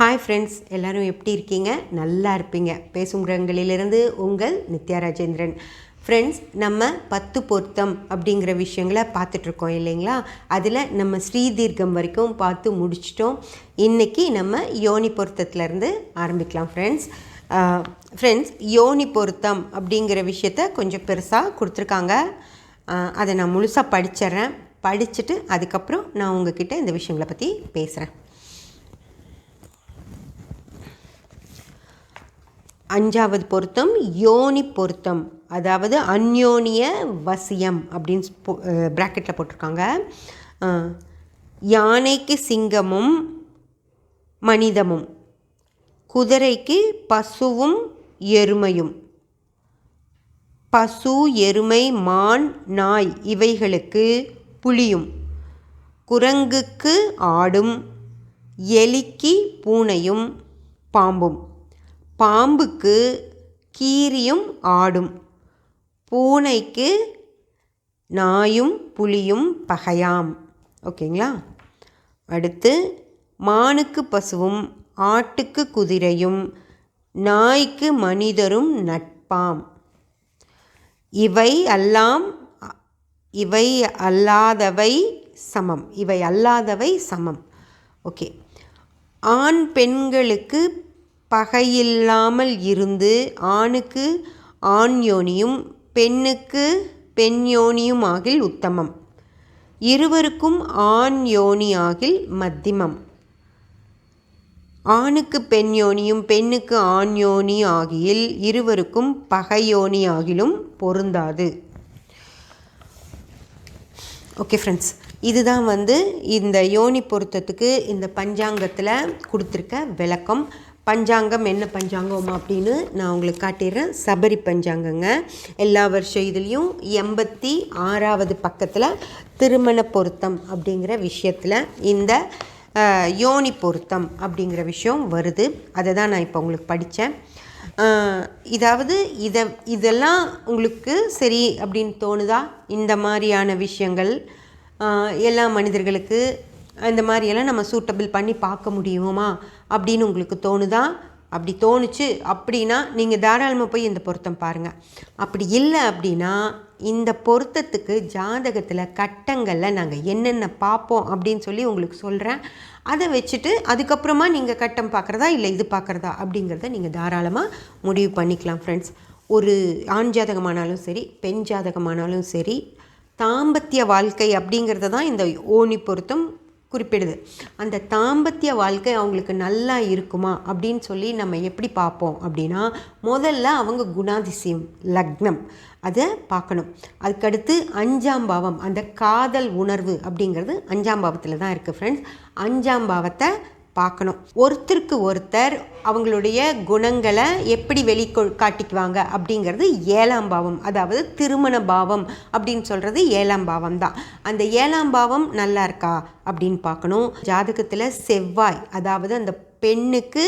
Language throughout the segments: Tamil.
ஹாய் ஃப்ரெண்ட்ஸ், எல்லோரும் எப்படி இருக்கீங்க? நல்லா இருப்பீங்க. பேசும் கிரகங்களிலிருந்து உங்கள் நித்யா ராஜேந்திரன். ஃப்ரெண்ட்ஸ், நம்ம 10 பொருத்தம் அப்படிங்கிற விஷயங்களை பார்த்துட்ருக்கோம் இல்லைங்களா? அதில் நம்ம ஸ்ரீதீர்க்கம் வரைக்கும் பார்த்து முடிச்சிட்டோம். இன்றைக்கி நம்ம யோனி பொருத்தத்துலேருந்து ஆரம்பிக்கலாம் ஃப்ரெண்ட்ஸ். யோனி பொருத்தம் அப்படிங்கிற விஷயத்த கொஞ்சம் பெருசாக கொடுத்துருக்காங்க. அதை நான் முழுசாக படிச்சிட்றேன். படிச்சுட்டு அதுக்கப்புறம் நான் உங்ககிட்ட இந்த விஷயங்களை பற்றி பேசுகிறேன். 5வது பொருத்தம் யோனி பொருத்தம், அதாவது அந்யோனிய வசியம் அப்படின்னு ப்ராக்கெட்டில் போட்டிருக்காங்க. யானைக்கு சிங்கமும் மனிதமும், குதிரைக்கு பசுவும் எருமையும், பசு எருமை மான் நாய் இவைகளுக்கு புலியும், குரங்குக்கு ஆடும், எலிக்கு பூனையும் பாம்பும், பாம்புக்கு கீரியும் ஆடும், பூனைக்கு நாயும் புலியும் பகையாம். ஓகேங்களா? அடுத்து மானுக்கு பசுவும் ஆட்டுக்கு குதிரையும் நாய்க்கு மனிதரும் நட்பாம். இவை அல்லாதவை சமம். ஓகே. ஆண் பெண்களுக்கு பகையில்லாமல் இருந்து ஆணுக்கு ஆண் யோனியும் பெண்ணுக்கு பெண் யோனியும் ஆகில் உத்தமம். இருவருக்கும் ஆண் யோனி ஆகில் மத்திமம். ஆணுக்கு பெண் யோனியும் பெண்ணுக்கு ஆண் யோனி ஆகியில் இருவருக்கும் பகையோனி ஆகிலும் பொருந்தாது. ஓகே ஃப்ரெண்ட்ஸ், இதுதான் இந்த யோனி பொருத்தத்துக்கு இந்த பஞ்சாங்கத்தில் கொடுத்துருக்க விளக்கம். பஞ்சாங்கம் என்ன பஞ்சாங்கம் அப்படின்னு நான் உங்களுக்கு காட்டிடுறேன். சபரி பஞ்சாங்கங்க. எல்லா வருஷம் இதுலேயும் 86வது பக்கத்தில் திருமண பொருத்தம் அப்படிங்கிற விஷயத்தில் இந்த யோனி பொருத்தம் அப்படிங்கிற விஷயம் வருது. அதை தான் நான் இப்போ உங்களுக்கு படித்தேன். இதாவது இதெல்லாம் உங்களுக்கு சரி அப்படின்னு தோணுதா? இந்த மாதிரியான விஷயங்கள் எல்லா மனிதர்களுக்கு இந்த மாதிரியெல்லாம் நம்ம சூட்டபிள் பண்ணி பார்க்க முடியுமா அப்படின்னு உங்களுக்கு தோணுதா? அப்படி தோணுச்சு அப்படின்னா நீங்கள் தாராளமாக போய் இந்த பொருத்தம் பாருங்கள். அப்படி இல்லை அப்படின்னா இந்த பொருத்தத்துக்கு ஜாதகத்தில் கட்டங்களில் நாங்கள் என்னென்ன பார்ப்போம் அப்படின்னு சொல்லி உங்களுக்கு சொல்கிறேன். அதை வச்சுட்டு அதுக்கப்புறமா நீங்கள் கட்டம் பார்க்குறதா இல்லை இது பார்க்குறதா அப்படிங்கிறத நீங்கள் தாராளமாக முடிவு பண்ணிக்கலாம் ஃப்ரெண்ட்ஸ். ஒரு ஆண் ஜாதகமானாலும் சரி, பெண் ஜாதகமானாலும் சரி, தாம்பத்திய வாழ்க்கை அப்படிங்கிறத தான் இந்த யோனி பொருத்தம் குறிப்பிடுது. அந்த தாம்பத்திய வாழ்க்கை அவங்களுக்கு நல்லா இருக்குமா அப்படின்னு சொல்லி நம்ம எப்படி பார்ப்போம் அப்படின்னா, முதல்ல அவங்க குணாதிசயம் லக்னம் அதை பார்க்கணும். அதுக்கடுத்து 5ஆம் பாவம், அந்த காதல் உணர்வு அப்படிங்கிறது 5ஆம் பாவத்தில் தான் இருக்குது ஃப்ரெண்ட்ஸ். 5ஆம் பாவத்தை பார்க்கணும். ஒருத்தருக்கு ஒருத்தர் அவங்களுடைய குணங்களை எப்படி காட்டிக்குவாங்க அப்படிங்கிறது 7ஆம் பாவம், அதாவது திருமண பாவம் அப்படின்னு சொல்கிறது 7ஆம் பாவம் தான். அந்த 7ஆம் பாவம் நல்லா இருக்கா அப்படின்னு பார்க்கணும். ஜாதகத்தில் செவ்வாய், அதாவது அந்த பெண்ணுக்கு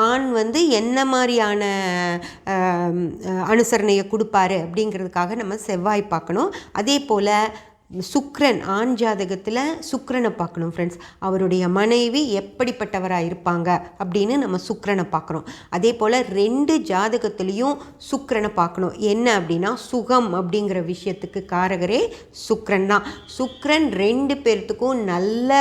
ஆண் என்ன மாதிரியான அனுசரணையை கொடுப்பாரு அப்படிங்கிறதுக்காக நம்ம செவ்வாய் பார்க்கணும். அதே போல் சுக்கிரன், ஆண் ஜாதகத்தில் சுக்கிரனை பார்க்கணும் ஃப்ரெண்ட்ஸ். அவருடைய மனைவி எப்படிப்பட்டவராக இருப்பாங்க அப்படின்னு நம்ம சுக்கிரனை பார்க்குறோம். அதே போல் 2 ஜாதகத்துலேயும் சுக்கிரனை பார்க்கணும். என்ன அப்படின்னா, சுகம் அப்படிங்கிற விஷயத்துக்கு காரகரே சுக்கிரன் தான். சுக்கிரன் 2 பேர்த்துக்கும் நல்ல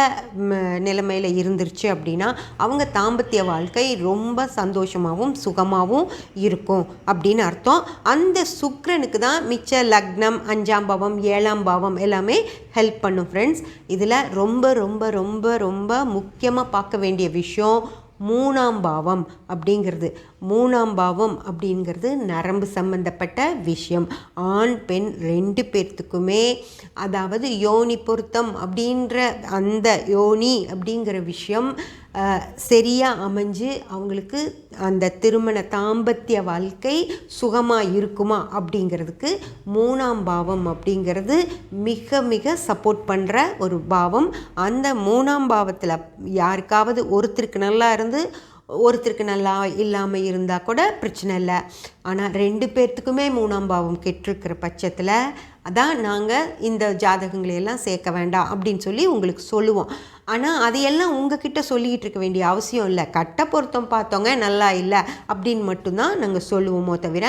நிலைமையில் இருந்துருச்சு அப்படின்னா அவங்க தாம்பத்திய வாழ்க்கை ரொம்ப சந்தோஷமாகவும் சுகமாகவும் இருக்கும் அப்படின்னு அர்த்தம். அந்த சுக்கிரனுக்கு தான் மிச்ச லக்னம், 5ஆம் பாவம், 7ஆம் பாவம் எல்லாமே ஹெல்ப் பண்ணும் ஃப்ரெண்ட்ஸ். இதில் ரொம்ப ரொம்ப ரொம்ப ரொம்ப முக்கியமாக பார்க்க வேண்டிய விஷயம் 3ஆம் பாவம் அப்படிங்கிறது. 3ஆம் பாவம் அப்படிங்கிறது நரம்பு சம்பந்தப்பட்ட விஷயம். ஆண் பெண் 2 பேர்த்துக்குமே, அதாவது யோனி பொருத்தம் அப்படின்ற அந்த யோனி அப்படிங்கிற விஷயம் சரியாக அமைஞ்சு அவங்களுக்கு அந்த திருமண தாம்பத்திய வாழ்க்கை சுகமாக இருக்குமா அப்படிங்கிறதுக்கு 3ஆம் பாவம் அப்படிங்கிறது மிக மிக சப்போர்ட் பண்ணுற ஒரு பாவம். அந்த 3ஆம் பாவத்தில் யாருக்காவது ஒருத்தருக்கு நல்லா இருந்து ஒருத்தருக்கு நல்லா இல்லாமல் இருந்தால் கூட பிரச்சனை இல்லை. ஆனால் 2 பேர்த்துக்குமே 3ஆம் பாவம் கெட்டிருக்கிற பட்சத்தில் அதான் நாங்கள் இந்த ஜாதகங்களையெல்லாம் சேர்க்க வேண்டாம் அப்படின்னு சொல்லி உங்களுக்கு சொல்லுவோம். ஆனால் அதையெல்லாம் உங்ககிட்ட சொல்லிக்கிட்டு இருக்க வேண்டிய அவசியம் இல்லை. கட்ட பொருத்தம் பார்த்தவங்க நல்லா இல்லை அப்படின்னு மட்டும்தான் நாங்கள் சொல்லுவோமோ தவிர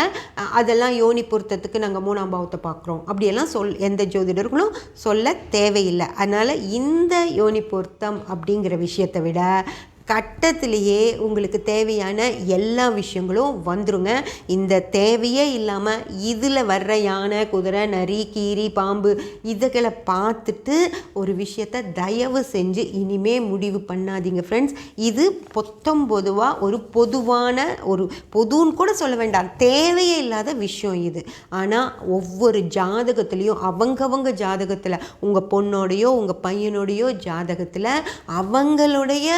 அதெல்லாம் யோனி பொருத்தத்துக்கு நாங்கள் 3ஆம் பாவத்தை பார்க்குறோம் அப்படியெல்லாம் எந்த ஜோதிடர்களும் சொல்ல தேவையில்லை. அதனால் இந்த யோனி பொருத்தம் அப்படிங்கிற விஷயத்தை விட கட்டத்திலேயே உங்களுக்கு தேவையான எல்லா விஷயங்களும் வந்துருங்க. இந்த தேவையே இல்லாமல் இதில் வர்ற யானை, குதிரை, நரி, கீரி, பாம்பு இதுகளை பார்த்துட்டு ஒரு விஷயத்தை தயவு செஞ்சு இனிமே முடிவு பண்ணாதீங்க ஃப்ரெண்ட்ஸ். இது பொதுவாக ஒரு பொதுன்னு கூட சொல்ல வேண்டாம், தேவையே இல்லாத விஷயம் இது. ஆனால் ஒவ்வொரு ஜாதகத்துலேயும் அவங்கவங்க ஜாதகத்தில் உங்கள் பொண்ணோடையோ உங்கள் பையனோடையோ ஜாதகத்தில் அவங்களுடைய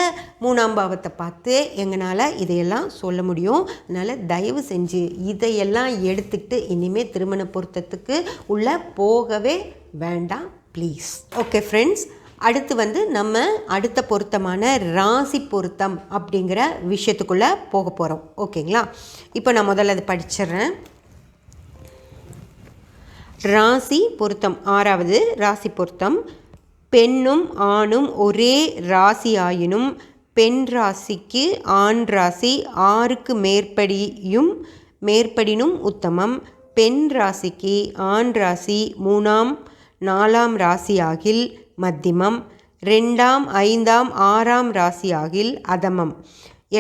3ஆம் பாவத்தை பார்த்து எங்களால் இதையெல்லாம் சொல்ல முடியும். அதனால் தயவு செஞ்சு இதையெல்லாம் எடுத்துக்கிட்டு இனிமேல் திருமண பொருத்தத்துக்கு உள்ளே போகவே வேண்டாம் ப்ளீஸ். ஓகே ஃப்ரெண்ட்ஸ், அடுத்து நம்ம அடுத்த பொருத்தமான ராசி பொருத்தம் அப்படிங்கிற விஷயத்துக்குள்ளே போக போகிறோம். ஓகேங்களா? இப்போ நான் முதல்ல அதை படிச்சிடுறேன். ராசி பொருத்தம், 6வது ராசி பொருத்தம். பெண்ணும் ஆணும் ஒரே ராசி ஆயினும் பெண் ராசிக்கு ஆண் ராசி 6க்கு மேற்படினும் உத்தமம். பெண் ராசிக்கு ஆண் ராசி 3ஆம் 4ஆம் ராசியாகில் மத்தியமம். 2ஆம் 5ஆம் 6ஆம் ராசியாகில் அதமம்.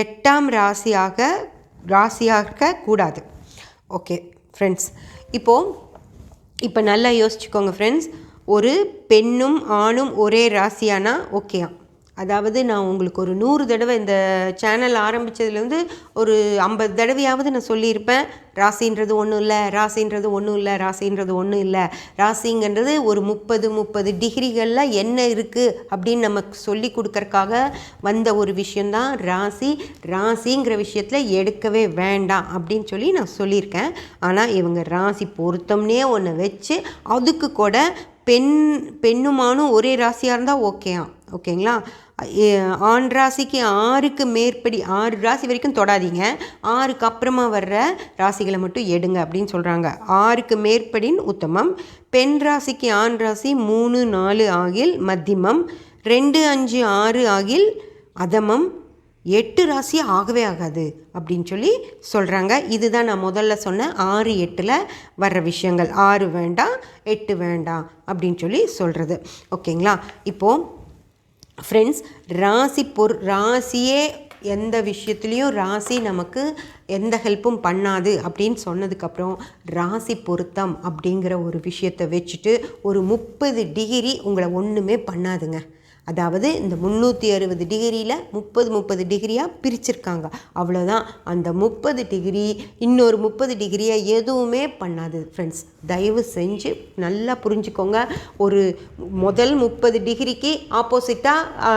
8ஆம் ராசியாக கூடாது. ஓகே ஃப்ரெண்ட்ஸ், இப்போ நல்லா யோசிச்சுக்கோங்க ஃப்ரெண்ட்ஸ். ஒரு பெண்ணும் ஆணும் ஒரே ராசியானா ஓகேயா? அதாவது நான் உங்களுக்கு ஒரு 100 தடவை இந்த சேனல் ஆரம்பித்ததுலேருந்து ஒரு 50 தடவையாவது நான் சொல்லியிருப்பேன், ராசின்றது ஒன்றும் இல்லை, ராசின்றது ஒன்றும் இல்லை, ராசின்றது ஒன்றும் இல்லை. ராசிங்கிறது ஒரு 30 டிகிரிகளில் என்ன இருக்குது அப்படின்னு நமக்கு சொல்லி கொடுக்கறக்காக வந்த ஒரு விஷயந்தான் ராசி. ராசிங்கிற விஷயத்தில் எடுக்கவே வேண்டாம் அப்படின்னு சொல்லி நான் சொல்லியிருக்கேன். ஆனால் இவங்க ராசி பொருத்தம்னே ஒன்று வச்சு அதுக்கு கூட பெண்ணுமானும் ஒரே ராசியாக இருந்தால் ஓகேங்களா? ஆண் ராசிக்கு 6க்கு மேற்படி 6 ராசி வரைக்கும் தொடாதீங்க, 6க்கு அப்புறமா வர்ற ராசிகளை மட்டும் எடுங்க அப்படின்னு சொல்கிறாங்க. 6க்கு மேற்படின் உத்தமம். பெண் ராசிக்கு ஆண் ராசி 3, 4 ஆகில் மத்தியமம். 2, 5, 6 ஆகில் அதமம். 8 ராசி ஆகவே ஆகாது அப்படின்னு சொல்லி சொல்கிறாங்க. இதுதான் நான் முதல்ல சொன்ன 6, 8ல் வர்ற விஷயங்கள். 6 வேண்டாம், 8 வேண்டாம் அப்படின்னு சொல்லி சொல்கிறது. ஓகேங்களா? இப்போது ஃப்ரெண்ட்ஸ், ராசியே எந்த விஷயத்துலேயும் ராசி நமக்கு எந்த ஹெல்ப்பும் பண்ணாது அப்படின்னு சொன்னதுக்கப்புறம் ராசி பொருத்தம் அப்படிங்கிற ஒரு விஷயத்தை வச்சுட்டு ஒரு 30 டிகிரி உங்களை ஒன்றுமே பண்ணாதுங்க. அதாவது இந்த 360 டிகிரியில் 30 டிகிரியாக பிரிச்சிருக்காங்க, அவ்வளோதான். அந்த 30 டிகிரி இன்னொரு 30 டிகிரியை எதுவுமே பண்ணாது ஃப்ரெண்ட்ஸ். தயவு செஞ்சு நல்லா புரிஞ்சுக்கோங்க. ஒரு முதல் 30 டிகிரிக்கு ஆப்போசிட்டாக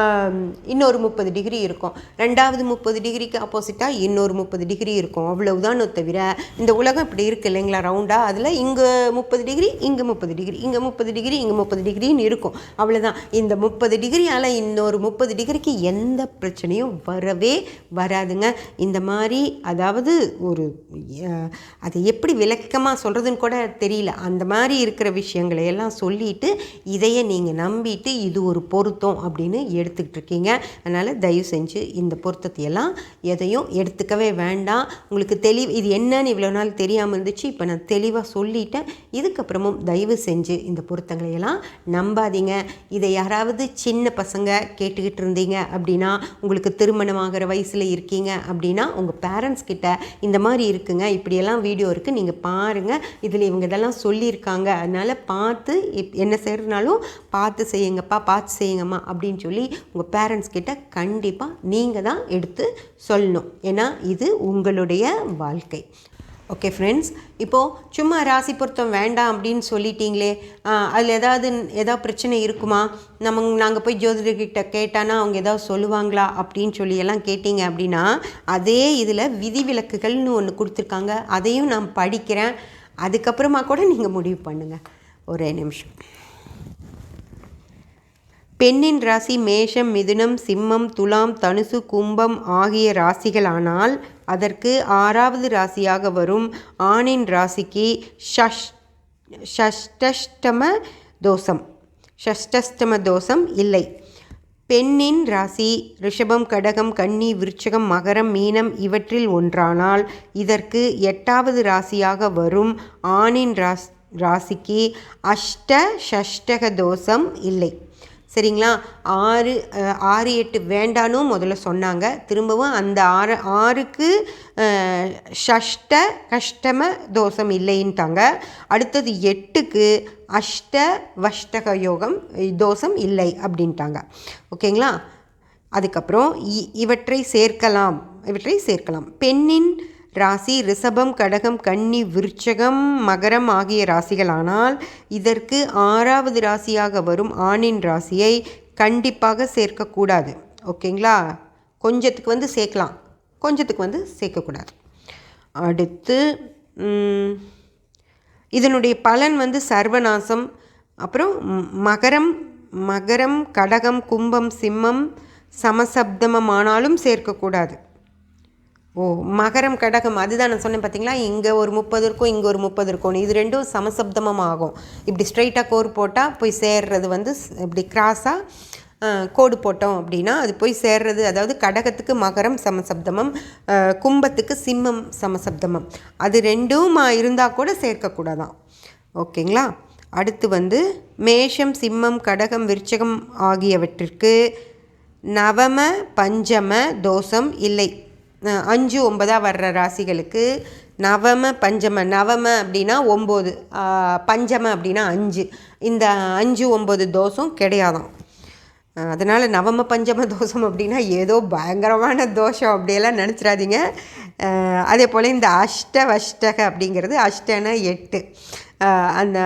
இன்னொரு 30 டிகிரி இருக்கும், 2வது 30 டிகிரிக்கு ஆப்போசிட்டாக இன்னொரு 30 டிகிரி இருக்கும், அவ்வளவுதான். தவிர இந்த உலகம் இப்படி இருக்குது இல்லைங்களா, ரவுண்டாக. அதில் இங்கே 30 டிகிரி, இங்கே 30 டிகிரி, இங்கே 30 டிகிரி, இங்கே 30 டிகிரின்னு இருக்கும், அவ்வளோதான். இந்த 30 டிகிரி இன்னொரு 30 டிகிரிக்கு எந்த பிரச்சனையும் வரவே வராதுங்க. இந்த மாதிரி அதாவது அதை எப்படி விளக்கமாக சொல்கிறதுன்னு கூட தெரியல, அந்த மாதிரி இருக்கிற விஷயங்களை எல்லாம் சொல்லிட்டு இதையே நீங்கள் நம்பிட்டு இது ஒரு பொருத்தம் அப்படின்னு எடுத்துக்கிட்டு இருக்கீங்க. அதனால் தயவு செஞ்சு இந்த பொருத்தத்தையெல்லாம் எதையும் எடுத்துக்கவே வேண்டாம். உங்களுக்கு இது என்னன்னு இவ்வளோ நாள் தெரியாமல் இருந்துச்சு, இப்போ நான் தெளிவாக சொல்லிட்டேன். இதுக்கப்புறமும் தயவு செஞ்சு இந்த பொருத்தங்களையெல்லாம் நம்பாதீங்க. இதை யாராவது சின்ன பசங்க கேட்டுக்கிட்டு இருந்தீங்க அப்படின்னா, உங்களுக்கு திருமணமாகிற வயசில் இருக்கீங்க அப்படின்னா உங்கள் பேரண்ட்ஸ் கிட்ட இந்த மாதிரி இருக்குங்க, இப்படியெல்லாம் வீடியோ இருக்குது, நீங்கள் பாருங்கள், இதில் இவங்க இதெல்லாம் சொல்லியிருக்காங்க, அதனால் பார்த்து என்ன செய்கிறதுனாலும் பார்த்து செய்யுங்கப்பா, பார்த்து செய்யுங்கம்மா அப்படின்னு சொல்லி உங்கள் பேரண்ட்ஸ் கிட்ட கண்டிப்பாக நீங்கள் தான் எடுத்து சொல்லணும். ஏன்னா இது உங்களுடைய வாழ்க்கை. ஓகே ஃப்ரெண்ட்ஸ், இப்போது சும்மா ராசி பொருத்தம் வேண்டாம் அப்படின்னு சொல்லிட்டீங்களே, அதில் ஏதாவது பிரச்சனை இருக்குமா, நாங்கள் போய் ஜோதிடர்கிட்ட கேட்டானா அவங்க ஏதாவது சொல்லுவாங்களா அப்படின்னு சொல்லியெல்லாம் கேட்டிங்க அப்படின்னா, அதே இதில் விதிவிலக்குகள்னு ஒன்று கொடுத்துருக்காங்க, அதையும் நான் படிக்கிறேன், அதுக்கப்புறமா கூட நீங்கள் முடிவு பண்ணுங்கள். ஒரே நிமிஷம். பெண்ணின் ராசி மேஷம், மிதுனம், சிம்மம், துலாம், தனுசு, கும்பம் ஆகிய ராசிகளானால் அதற்கு 6வது ராசியாக வரும் ஆணின் ராசிக்கு ஷஷ்டஷ்டம தோஷம் இல்லை. பெண்ணின் ராசி ரிஷபம், கடகம், கன்னி, விருச்சகம், மகரம், மீனம் இவற்றில் ஒன்றானால் இதற்கு 8வது ராசியாக வரும் ஆணின் ராசிக்கு ஷஷ்டக தோஷம் இல்லை. சரிங்களா? 6 8 வேண்டானும் முதல்ல சொன்னாங்க. திரும்பவும் அந்த 6க்கு கஷ்டம தோஷம் இல்லைன்ட்டாங்க. அடுத்தது 8க்கு வஷ்டக யோகம் தோஷம் இல்லை அப்படின்ட்டாங்க. ஓகேங்களா? அதுக்கப்புறம் இவற்றை சேர்க்கலாம். பெண்ணின் ராசி ரிஷபம், கடகம், கன்னி, விருச்சகம், மகரம் ஆகிய ராசிகளானால் இதற்கு 6வது ராசியாக வரும் ஆணின் ராசியை கண்டிப்பாக சேர்க்கக்கூடாது. ஓகேங்களா? கொஞ்சத்துக்கு சேர்க்கலாம், கொஞ்சத்துக்கு சேர்க்கக்கூடாது. அடுத்து இதனுடைய பலன் சர்வநாசம். அப்புறம் மகரம், கடகம், கும்பம், சிம்மம் சமசப்தமமானாலும் சேர்க்கக்கூடாது. மகரம், கடகம் அதுதான் நான் சொன்னேன் பார்த்தீங்களா, இங்கே ஒரு 30 இருக்கும், இங்கே ஒரு 30 இருக்கும். இது ரெண்டும் சமசப்தமம் ஆகும். இப்படி ஸ்ட்ரைட்டாக கோடு போட்டால் போய் சேர்றது இப்படி கிராஸாக கோடு போட்டோம் அப்படின்னா அது போய் சேர்றது. அதாவது கடகத்துக்கு மகரம் சமசப்தமம், கும்பத்துக்கு சிம்மம் சமசப்தமம். அது ரெண்டும் இருந்தால் கூட சேர்க்கக்கூடாதான். ஓகேங்களா? அடுத்து மேஷம், சிம்மம், கடகம், விருச்சகம் ஆகியவற்றிற்கு நவம பஞ்சம தோஷம் இல்லை. 5 9 வர்ற ராசிகளுக்கு நவம பஞ்சம, நவம அப்படின்னா 9, பஞ்சம அப்படின்னா 5. இந்த 5 9 தோஷம் கிடையாதான். அதனால் நவம பஞ்சம தோஷம் அப்படின்னா ஏதோ பயங்கரமான தோஷம் அப்படியெல்லாம் நினச்சிடாதீங்க. அதே போல் இந்த வஷ்டக அப்படிங்கிறது அஷ்டன 8, அந்த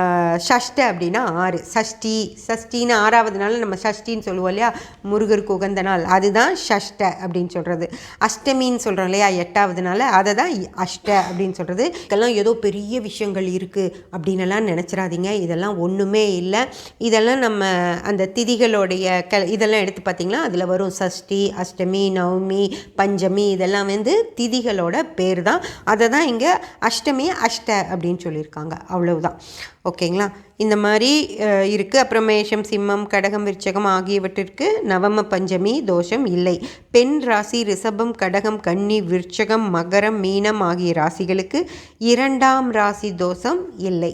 ஷஷ்ட அப்படின்னா 6, சஷ்டின்னு 6வது நாள் நம்ம ஷஷ்டின்னு சொல்லுவோம் இல்லையா, முருகருக்கு உகந்த நாள், அதுதான் ஷஷ்ட அப்படின்னு சொல்கிறது. அஷ்டமின்னு சொல்கிறோம் இல்லையா 8வது நாள், அதை தான் அஷ்ட அப்படின்னு சொல்கிறது. இதெல்லாம் ஏதோ பெரிய விஷயங்கள் இருக்குது அப்படின்னெல்லாம் நினச்சிடாதீங்க. இதெல்லாம் ஒன்றுமே இல்லை. இதெல்லாம் நம்ம அந்த திதிகளுடைய இதெல்லாம் எடுத்து பார்த்திங்கன்னா அதில் வரும். சஷ்டி, அஷ்டமி, நவமி, பஞ்சமி இதெல்லாம் திதிகளோட பேர் தான். அதை தான் இங்கே அஷ்டமி அஷ்ட அப்படின்னு சொல்லியிருக்காங்க. அவ்வளவுதான். ஓகேங்களா? இந்த மாதிரி இருக்குது. அப்புறம் மேஷம், சிம்மம், கடகம், விருச்சகம் ஆகியவற்றிற்கு நவம பஞ்சமி தோஷம் இல்லை. பெண் ராசி ரிஷபம், கடகம், கன்னி, விருச்சகம், மகரம், மீனம் ஆகிய ராசிகளுக்கு 2ஆம் ராசி தோஷம் இல்லை.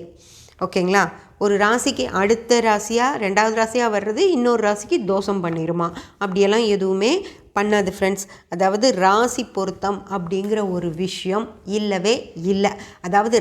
ஓகேங்களா? ஒரு ராசிக்கு அடுத்த ராசியாக 2வது ராசியாக வர்றது இன்னொரு ராசிக்கு தோஷம் பண்ணிடுமா? அப்படியெல்லாம் எதுவுமே பண்ணாது ஃப்ரெண்ட்ஸ். அதாவது ராசி பொருத்தம் அப்படிங்கிற ஒரு விஷயம் இல்லவே இல்லை. அதாவது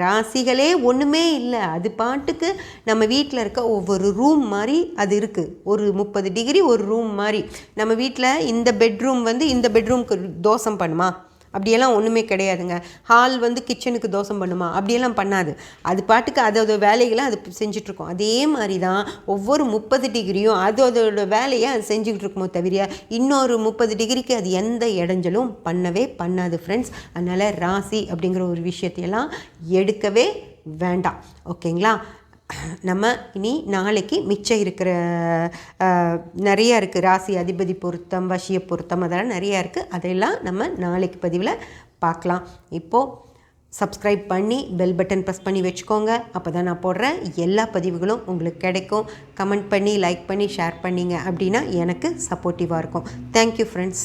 ராசிகளே ஒன்றுமே இல்லை. அது பாட்டுக்கு நம்ம வீட்டில் இருக்க ஒவ்வொரு ரூம் மாதிரி அது இருக்குது. ஒரு 30 டிகிரி ஒரு ரூம் மாதிரி. நம்ம வீட்டில் இந்த பெட்ரூம் இந்த பெட்ரூம்க்கு தோஷம் பண்ணுமா? அப்படியெல்லாம் ஒன்றுமே கிடையாதுங்க. ஹால் கிச்சனுக்கு தோஷம் பண்ணுமா? அப்படியெல்லாம் பண்ணாது. அது பாட்டுக்கு அதோட வேலைகளை அது செஞ்சிட்ருக்கோம். அதே மாதிரி தான் ஒவ்வொரு 30 டிகிரியும் அதோட வேலையை அது செஞ்சுக்கிட்டு இருக்குமோ தவிர இன்னொரு 30 டிகிரிக்கு அது எந்த இடைஞ்சலும் பண்ணவே பண்ணாது ஃப்ரெண்ட்ஸ். அதனால் ராசி அப்படிங்கிற ஒரு விஷயத்தையெல்லாம் எடுக்கவே வேண்டாம். ஓகேங்களா? நம்ம இனி நாளைக்கு மிச்சம் இருக்கிற நிறையா இருக்குது. ராசி அதிபதி பொருத்தம், வசிய பொருத்தம், அதெல்லாம் நிறையா இருக்குது. அதெல்லாம் நம்ம நாளைக்கு பதிவில் பார்க்கலாம். இப்போது சப்ஸ்கிரைப் பண்ணி பெல் பட்டன் ப்ரெஸ் பண்ணி வச்சுக்கோங்க. அப்போ தான் நான் போடுற எல்லா பதிவுகளும் உங்களுக்கு கிடைக்கும். கமெண்ட் பண்ணி, லைக் பண்ணி, ஷேர் பண்ணிங்க அப்படின்னா எனக்கு சப்போர்ட்டிவாக இருக்கும். Thank you friends.